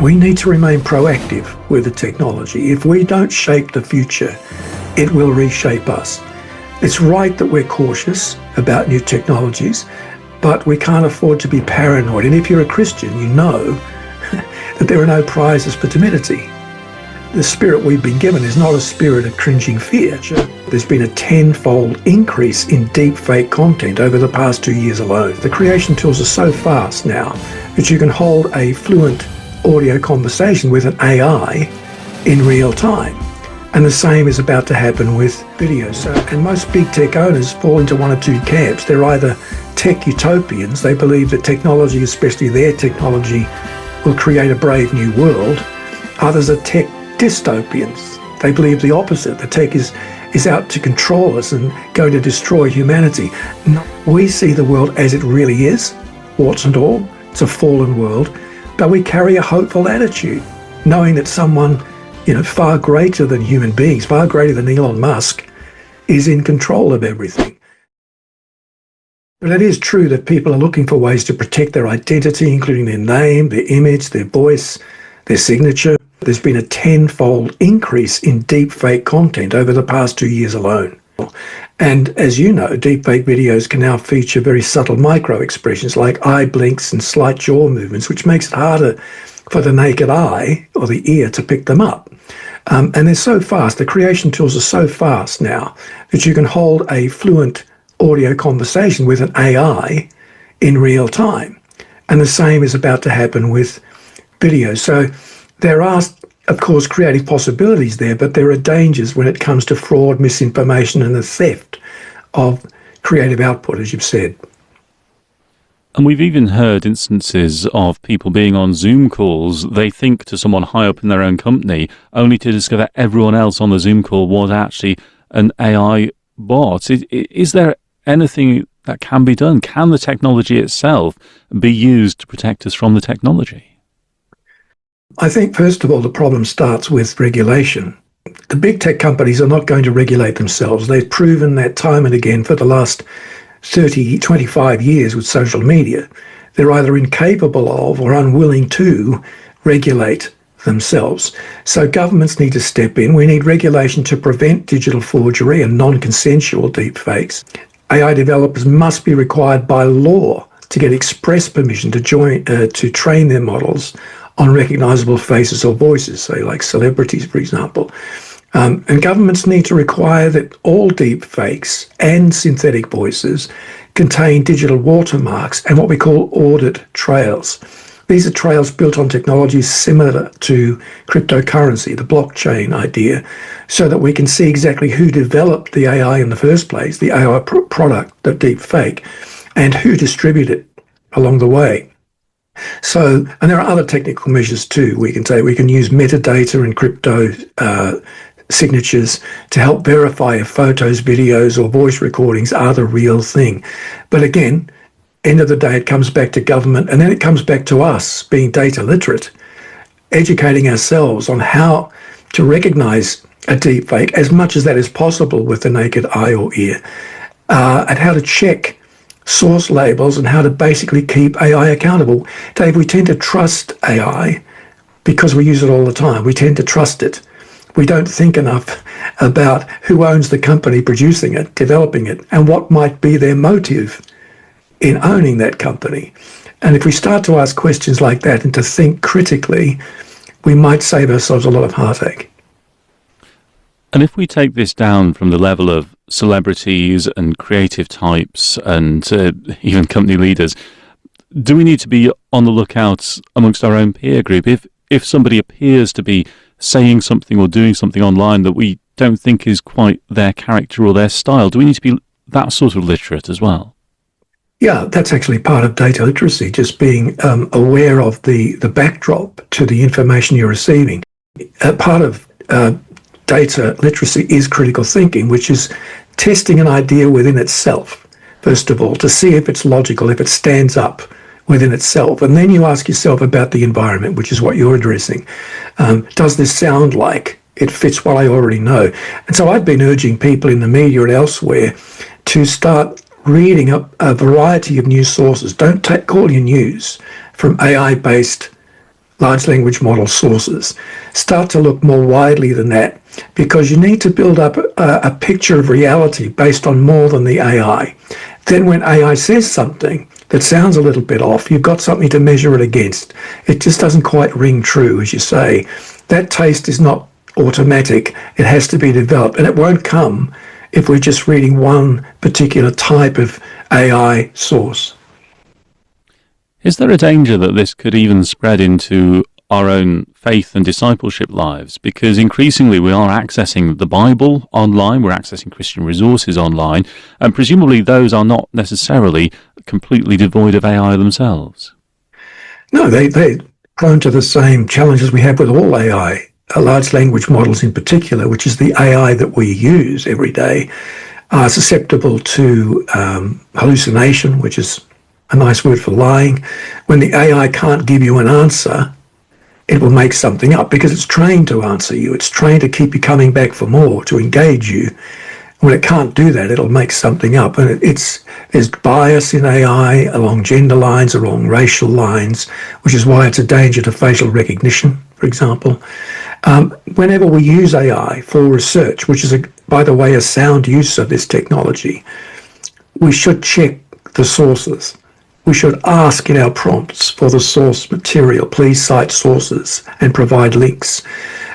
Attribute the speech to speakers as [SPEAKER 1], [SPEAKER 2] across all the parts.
[SPEAKER 1] We need to remain proactive with the technology. If we don't shape the future, it will reshape us. It's right that we're cautious about new technologies, but we can't afford to be paranoid. And if you're a Christian, you know that there are no prizes for timidity. The spirit we've been given is not a spirit of cringing fear. There's been a tenfold increase in deepfake content over the past 2 years alone. The creation tools are so fast now that you can hold a fluent audio conversation with an AI in real time. And the same is about to happen with video. And most big tech owners fall into one of two camps. They're either tech utopians, they believe that technology, especially their technology, will create a brave new world. Others are tech dystopians. They believe the opposite. The tech is out to control us and going to destroy humanity. No, we see the world as it really is, warts and all. It's a fallen world, but we carry a hopeful attitude, knowing that someone, far greater than human beings, far greater than Elon Musk, is in control of everything. But it is true that people are looking for ways to protect their identity, including their name, their image, their voice, their signature. There's been a tenfold increase in deepfake content over the past 2 years alone. And as you know, deepfake videos can now feature very subtle micro-expressions like eye blinks and slight jaw movements, which makes it harder for the naked eye or the ear to pick them up. And they're so fast, the creation tools are so fast now that you can hold a fluent audio conversation with an AI in real time. And the same is about to happen with video. So there are, of course, creative possibilities there, but there are dangers when it comes to fraud, misinformation, and the theft of creative output, as you've said.
[SPEAKER 2] And we've even heard instances of people being on Zoom calls, they think to someone high up in their own company, only to discover everyone else on the Zoom call was actually an AI bot. Is there anything that can be done? Can the technology itself be used to protect us from the technology?
[SPEAKER 1] I think, first of all, the problem starts with regulation. The big tech companies are not going to regulate themselves. They've proven that time and again for the last 30, 25 years with social media. They're either incapable of or unwilling to regulate themselves. So governments need to step in. We need regulation to prevent digital forgery and non-consensual deepfakes. AI developers must be required by law to get express permission to train their models on recognizable faces or voices, say like celebrities, for example. And governments need to require that all deepfakes and synthetic voices contain digital watermarks and what we call audit trails. These are trails built on technologies similar to cryptocurrency, the blockchain idea, so that we can see exactly who developed the AI in the first place, the AI product, the deepfake, and who distributed it along the way. So, and there are other technical measures too. We can use metadata and crypto signatures to help verify if photos, videos, or voice recordings are the real thing. But again, end of the day, it comes back to government, and then it comes back to us being data literate, educating ourselves on how to recognize a deepfake as much as that is possible with the naked eye or ear, and how to check source labels and how to basically keep AI accountable. Dave, we tend to trust AI because we use it all the time. We tend to trust it. We don't think enough about who owns the company producing it, developing it, and what might be their motive in owning that company. And if we start to ask questions like that and to think critically, we might save ourselves a lot of heartache.
[SPEAKER 2] And if we take this down from the level of celebrities and creative types and even company leaders, do we need to be on the lookout amongst our own peer group? If somebody appears to be saying something or doing something online that we don't think is quite their character or their style, do we need to be that sort of literate as well?
[SPEAKER 1] Yeah, that's actually part of data literacy, just being aware of the backdrop to the information you're receiving. Part of data literacy is critical thinking, which is testing an idea within itself, first of all, to see if it's logical, if it stands up within itself. And then you ask yourself about the environment, which is what you're addressing. Does this sound like it fits what I already know? And so I've been urging people in the media and elsewhere to start reading up a variety of news sources. Don't take all your news from AI-based large language model sources, start to look more widely than that, because you need to build up a picture of reality based on more than the AI. Then when AI says something that sounds a little bit off, you've got something to measure it against. It just doesn't quite ring true, as you say. That taste is not automatic. It has to be developed, and it won't come if we're just reading one particular type of AI source.
[SPEAKER 2] Is there a danger that this could even spread into our own faith and discipleship lives? Because increasingly we are accessing the Bible online, we're accessing Christian resources online, and presumably those are not necessarily completely devoid of AI themselves.
[SPEAKER 1] No, they're prone to the same challenges we have with all AI, large language models in particular, which is the AI that we use every day, are susceptible to hallucination, which is a nice word for lying. When the AI can't give you an answer, it will make something up because it's trained to answer you. It's trained to keep you coming back for more, to engage you. When it can't do that, it'll make something up. And there's bias in AI along gender lines, along racial lines, which is why it's a danger to facial recognition, for example. Whenever we use AI for research, which is, by the way, a sound use of this technology, we should check the sources. We should ask in our prompts for the source material. Please cite sources and provide links.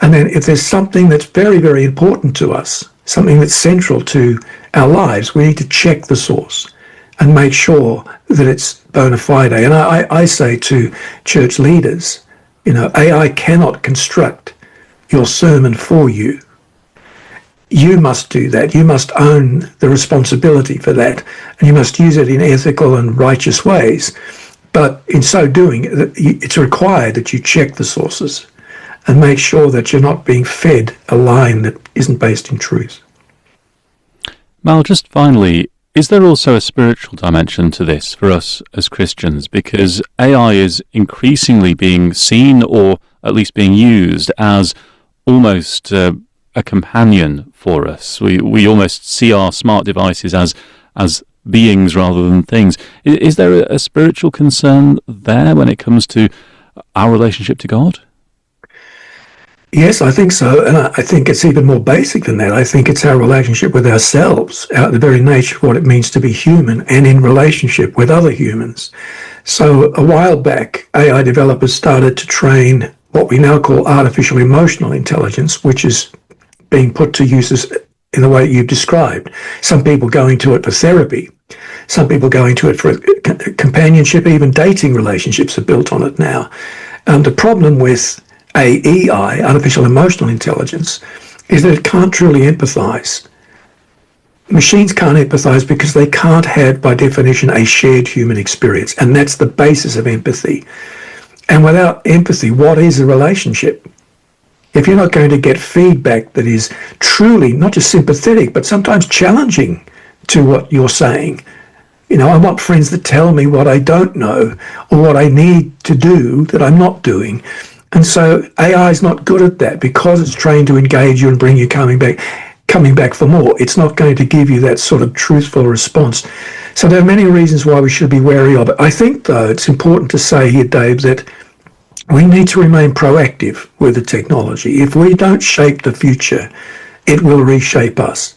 [SPEAKER 1] And then if there's something that's very, very important to us, something that's central to our lives, we need to check the source and make sure that it's bona fide. And I say to church leaders, AI cannot construct your sermon for you. You must do that. You must own the responsibility for that, and you must use it in ethical and righteous ways. But in so doing, it's required that you check the sources and make sure that you're not being fed a line that isn't based in truth.
[SPEAKER 2] Mal, just finally, is there also a spiritual dimension to this for us as Christians? Because AI is increasingly being seen, or at least being used, as almost a companion for us. We almost see our smart devices as beings rather than things. Is there a spiritual concern there when it comes to our relationship to God?
[SPEAKER 1] Yes, I think so. And I think it's even more basic than that. I think it's our relationship with ourselves, the very nature of what it means to be human and in relationship with other humans. So a while back, AI developers started to train what we now call artificial emotional intelligence, which is being put to use in the way you've described. Some people going to it for therapy. Some people going to it for companionship. Even dating relationships are built on it now. The problem with AEI, artificial emotional intelligence, is that it can't truly empathize. Machines can't empathize because they can't have, by definition, a shared human experience. And that's the basis of empathy. And without empathy, what is a relationship? If you're not going to get feedback that is truly not just sympathetic, but sometimes challenging to what you're saying. I want friends that tell me what I don't know or what I need to do that I'm not doing. And so AI is not good at that because it's trained to engage you and bring you coming back for more. It's not going to give you that sort of truthful response. So there are many reasons why we should be wary of it. I think, though, it's important to say here, Dave, that we need to remain proactive with the technology. If we don't shape the future, it will reshape us.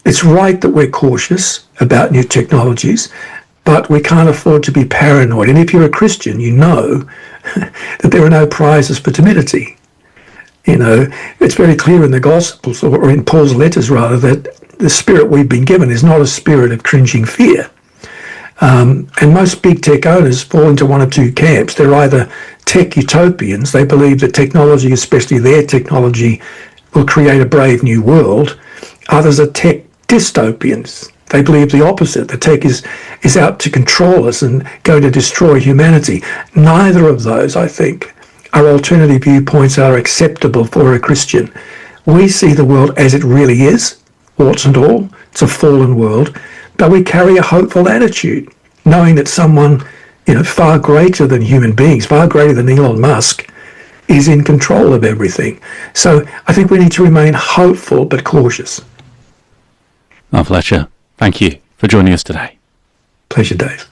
[SPEAKER 1] It's right that we're cautious about new technologies, but we can't afford to be paranoid. And if you're a Christian, you know that there are no prizes for timidity. It's very clear in the Gospels, or in Paul's letters rather, that the spirit we've been given is not a spirit of cringing fear. And most big tech owners fall into one of two camps. They're either tech utopians. They believe that technology, especially their technology, will create a brave new world. Others are tech dystopians. They believe the opposite. The tech is out to control us and going to destroy humanity. Neither of those, I think, are alternative viewpoints are acceptable for a Christian. We see the world as it really is, warts and all. It's a fallen world. But we carry a hopeful attitude, knowing that someone, far greater than human beings, far greater than Elon Musk, is in control of everything. So I think we need to remain hopeful but cautious.
[SPEAKER 2] Mal Fletcher, thank you for joining us today.
[SPEAKER 1] Pleasure, Dave.